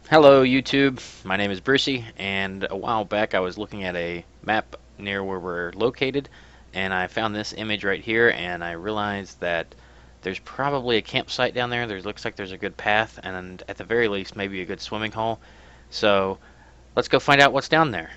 Hello YouTube, my name is Brucey, and a while back I was looking at a map near where we're located, and I found this image right here, and I realized that there's probably a campsite down there. There looks like there's a good path, and at the very least maybe a good swimming hole. So let's go find out what's down there.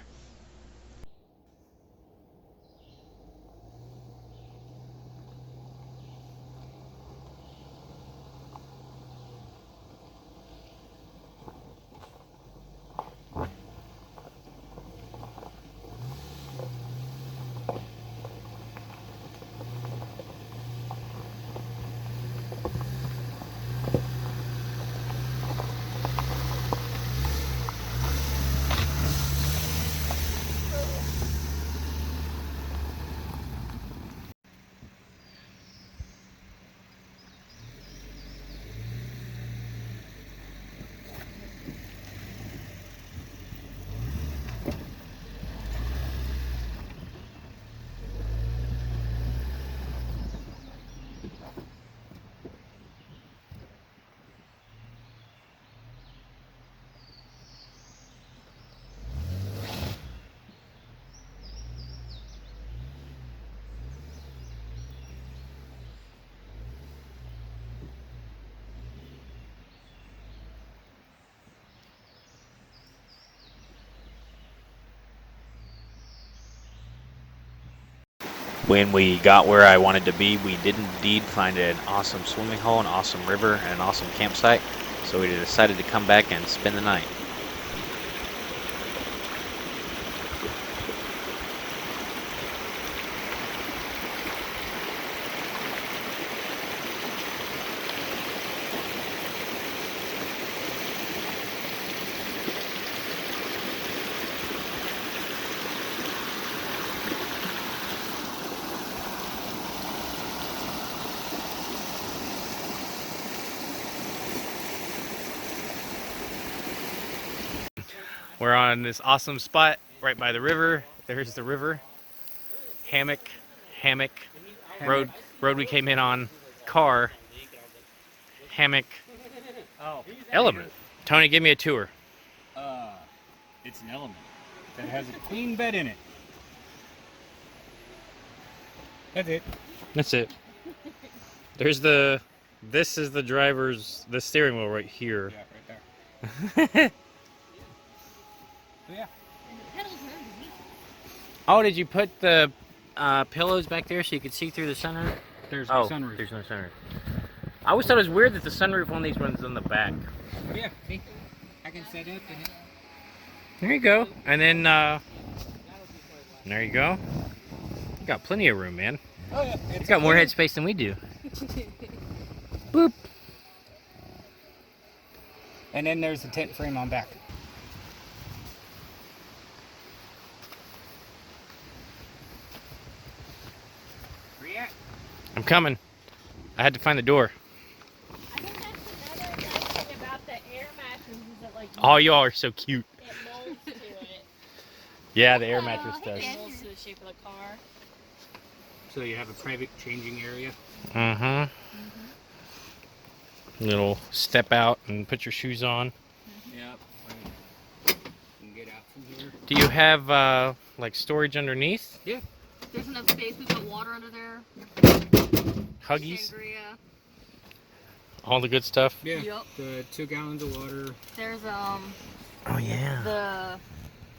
When we got where I wanted to be, we did indeed find an awesome swimming hole, an awesome river, and an awesome campsite, so we decided to come back and spend the night. We're on this awesome spot right by the river. There's the river. Hammock, hammock, road we came in on, car, hammock, element. Tony, give me a tour. It's an element that has a clean bed in it. That's it. That's it. This is the the steering wheel right here. Yeah, right there. So yeah. Oh, did you put the pillows back there so you could see through the sunroof? There's no sunroof. There's no sunroof. I always thought it was weird that the sunroof on these ones is on the back. Yeah, see? I can set up in it. There you go. And then, there you go. You got plenty of room, man. Oh yeah. You got more headspace than we do. Boop. And then there's the tent frame on back. Where you at? I'm coming. I had to find the door. I think that's another nice thing about the air mattress is that like Oh, y'all are so cute. it molds to it. Yeah, the air mattress does. It molds to the shape of the car. So you have a private changing area. Mm-hmm. Little step out and put your shoes on. Yep. You can get out from here. Do you have, like, storage underneath? Yeah. There's enough space. We've got water under there. Huggies? Sangria. All the good stuff? Yeah. Yep. The 2 gallons of water. There's Oh, yeah. the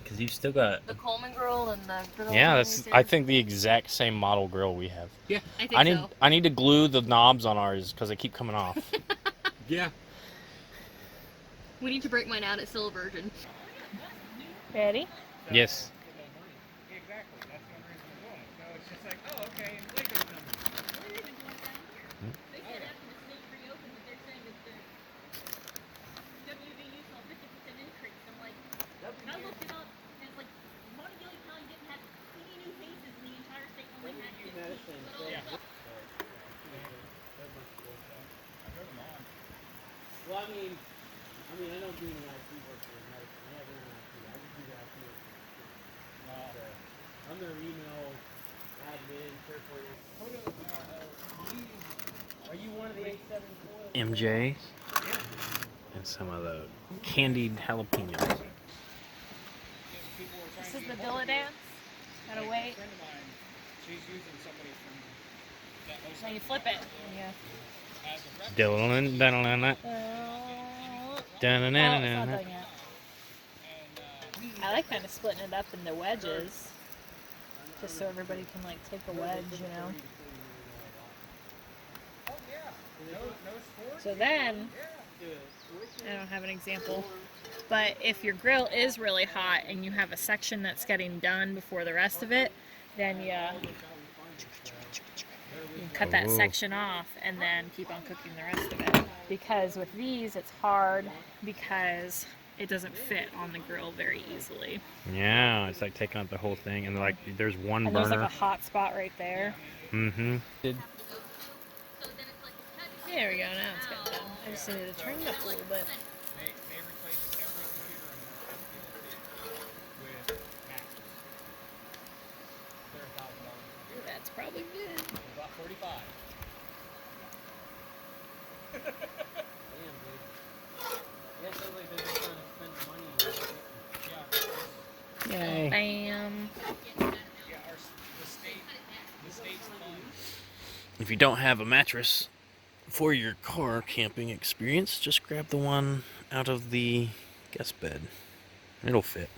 Because you've still got... Coleman grill and the griddle. Yeah, that's, underneath I there. think, the exact same model grill we have. Yeah. I think so. I need to glue the knobs on ours because they keep coming off. Yeah. We need to break mine out. It's still a virgin. Ready? Yes. Exactly. That's the only reason we're going. So it's just like, oh, okay, Lego's number. They said after the state reopened that they're saying that the WVU saw 50% increase. I'm like, I looked it up and it's like Montgomery County didn't have any new cases in the entire state. Only had 15. Yeah. Well, I don't do any IT work for medicine. I have any IT. I just do the IT work. So, I'm their email admin, SharePoint. Are you one of the 874? MJ. and some of the candied jalapenos. People were This trying is to the Dilla dance. Gotta like, wait. a friend of mine, she's using somebody from that host Then you flip it. Yeah. as a reference. Diddle-dun, diddle-dun, Oh, it's not dun-dun-dun-dun-dun. done yet. I like kind of splitting it up into wedges, just so everybody can like take a wedge, you know. Oh yeah, no sport. So then, I don't have an example, but if your grill is really hot and you have a section that's getting done before the rest of it, then you cut that Ooh. section off and then keep on cooking the rest of it. Because with these, it's hard because it doesn't fit on the grill very easily. Yeah, it's like taking out the whole thing, and like there's one And there's like burner. a hot spot right there. Mm-hmm. There we go, now it's getting done. I just needed to turn it up a little bit. They replaced every computer in the with Macs. They're $1,000. That's probably good. About 45. Damn, dude. Yeah, it sounds like they're just trying to spend money. Yeah. Yay. Bam. Yeah, the state's fund. If you don't have a mattress for your car camping experience, just grab the one out of the guest bed. It'll fit.